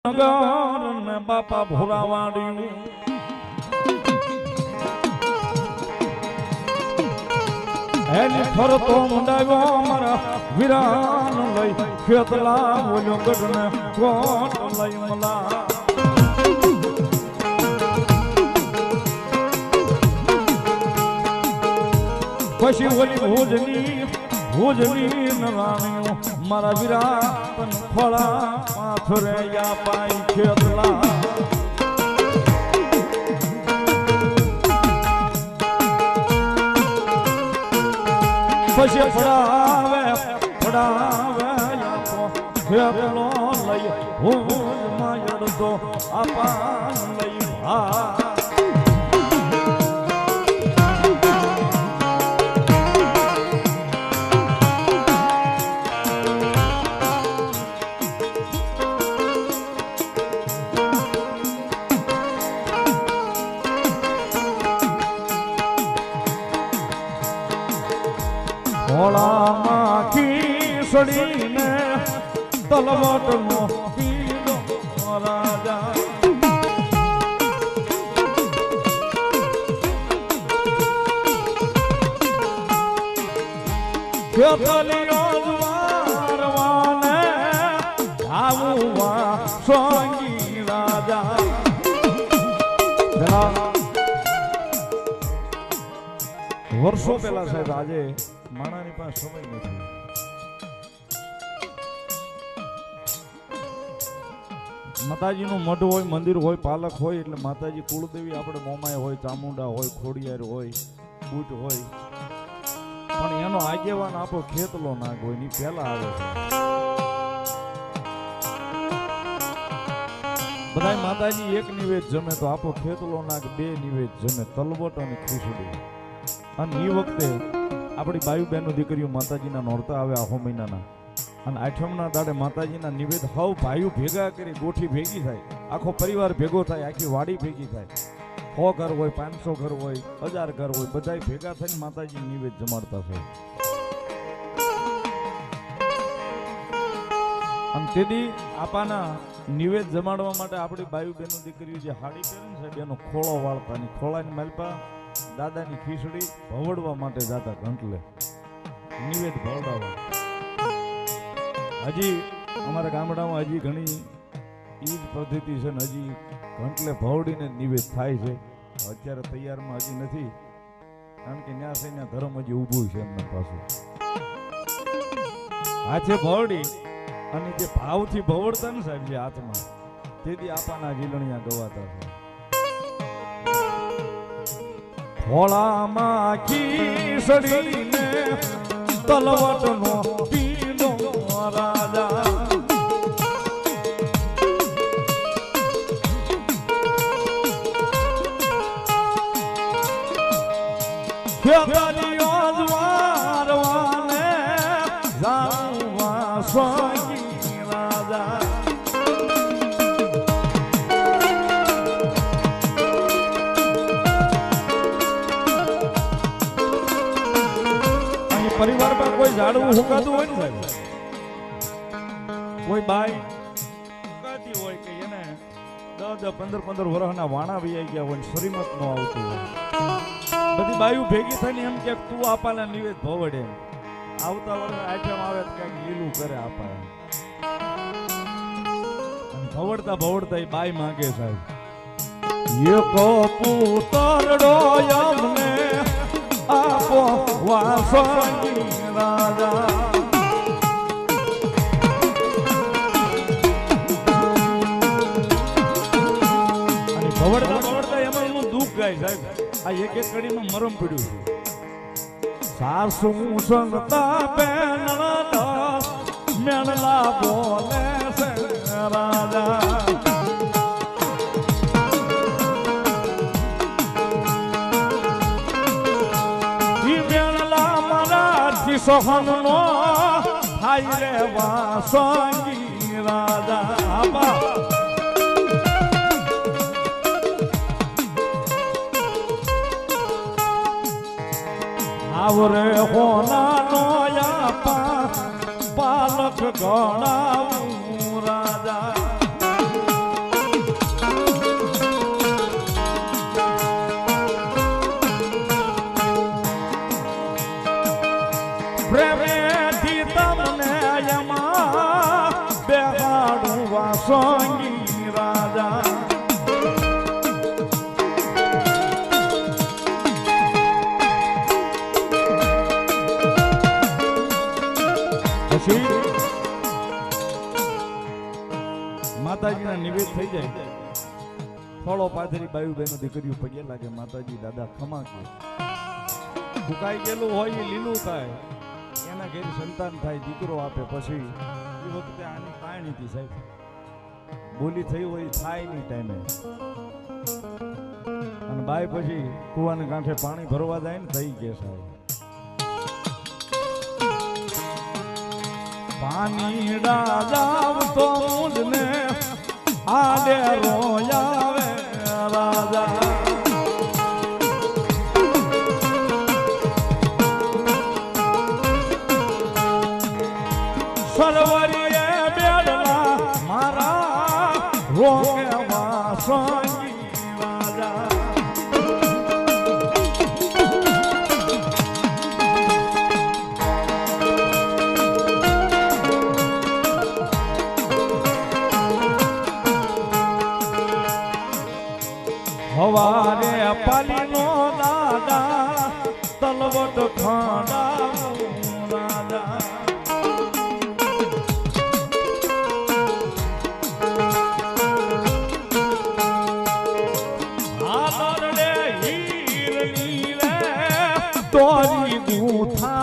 નગર ને બાપા ભોરાવાડ્યું એની ફરતો મુંડાવ્યો મારા વિરાન લઈ ખેતલા બોલ્યો ગઢ ને કોટ લઈ મલા પછી ઓલી ભુજની નરાણીઓ મારા વિરાન ખોળા પાથરે યા પાઈ ખેતલા પછી ફડાવે ખેતલો લઈ ભુજ માં તો આપા લઈ ભા ભોળામાં ખીસડીને તલવટનો પીડો રાજા ખેતલીઓ દ્વારવાને આવુવા સોંગી રાજા વર્ષો પહેલા સાહેબ આજે માણાની પાસે સમય નથી. માતાજીનું મઢ હોય, મંદિર હોય, પાલક હોય એટલે માતાજી કુળદેવી આપણે મોમાય હોય, ચામુંડા હોય, ખોડિયાર હોય, બુટ હોય, પણ એનો આગેવાન આપણો ખેતલો નાગ હોય ની પહેલા આવે છે. બધા માતાજી એક નિવેદ જમે તો આપણો ખેતલો નાગ બે નિવેદ જમે, તલવટ અને ખીચડી. અને એ વખતે આપણી બાયુ બહેનો દીકરીઓ માતાજીના નોરતા આવે આહો મહિનાના, અને આઠમના દાડે માતાજીના નિવેદ હવ ભાઈઓ ભેગા કરી ગોઠી ભેગી થાય, આખો પરિવાર ભેગો થાય, આખી વાડી ભેગી થાય, 100 ઘર હોય, 500 ઘર હોય, 1000 ઘર હોય, બધા ભેગા થઈને માતાજી નિવેદ જમાડતા થાય. અને તેથી આપાના નિવેદ જમાડવા માટે આપણી બાયુ બહેનો દીકરીઓ જે હાડી પહેરે ને સાહેબ એનો ખોળો વાળતા, ની ખોળાની માલપા દાદાની ખીચડી ભવડવા માટે જાતા ઘંટલે નિવેદ ભવડાવવા. હજી અમારા ગામડામાં હજી ઘણી ઈ જ પદ્ધતિ છે ને હજી ઘંટલે ભવડીને નિવેદ થાય છે. અત્યારે તૈયારમાં હજી નથી, કારણ કે ન્યા થઈને ધર્મ હજી ઊભું છે એમના પાસે. હાથે ભવડી અને જે ભાવથી ભવડતા ને સાહેબ જે હાથમાં, તેથી આપાના જીલણિયા ગવાતા છે. ભોળામાં ખીસડીને તલવટનો પીડો રાજા ખેતલીઓ દ્વારવાને જાવા સ્વાગી રાજા પરિવારમાં કોઈ ઝાડવું હુકાતું હોય ને સાહેબ, કોઈ બાઈ હુકાતી હોય કે એને 10-15 વર્ષના વાણા વૈયા ગયા હોય, શરીમત ન આવતું હોય, બધી બાયું ભેગી થઈને એમ કે તું આપાના નિવેદ ભવડે, આવતા વર્ષે આઠમ આવે તો કઈક લીલું કરે આપા. ભવડતા ભવડતા એ બાઈ માંગે સાહેબ, એક પુતરડો અમને આપો વાસણી રાજા. અને ભવડતા ભવડતા એમાં એનું દુઃખ ગાય સાહેબ. આ એક એક કડીમાં મરમ પડ્યું છે. સાસુ સંગતા પેનડા મેણલા બોલે છે રાજા. સોહન નો હાય રે વાસંગી રાજા. આવરે હોનાનો યાપા પાલક ગણાવું રાજા. સોંગી રાજા પછી માતાજીના નિવેદ થઈ જાય થોડો પાથરી બાયુ બહેનો દીકરીઓ પગે લાગે માતાજી દાદા ખમા કે ફૂકાઈ ગયેલું હોય એ લીલું થાય એના ઘેર સંતાન થાય દીકરો આપે પછી એ વખતે આની કારણી હતી સાહેબ બોલી થઈ હોય થાય નહીં ટાઈમે અને બાય પછી કુવાને કાંઠે પાણી ભરવા જાય ને થઈ કે સાહેબ પાણી ડાજાવ તો મુજને આડે રોયાવે રાજા સરવરીએ બેડલા મારા રોગમાં સોંગી રાજા હવારે પાલીનો દાદા તલવટ ખાડા રાજા તોરી ગૂંથા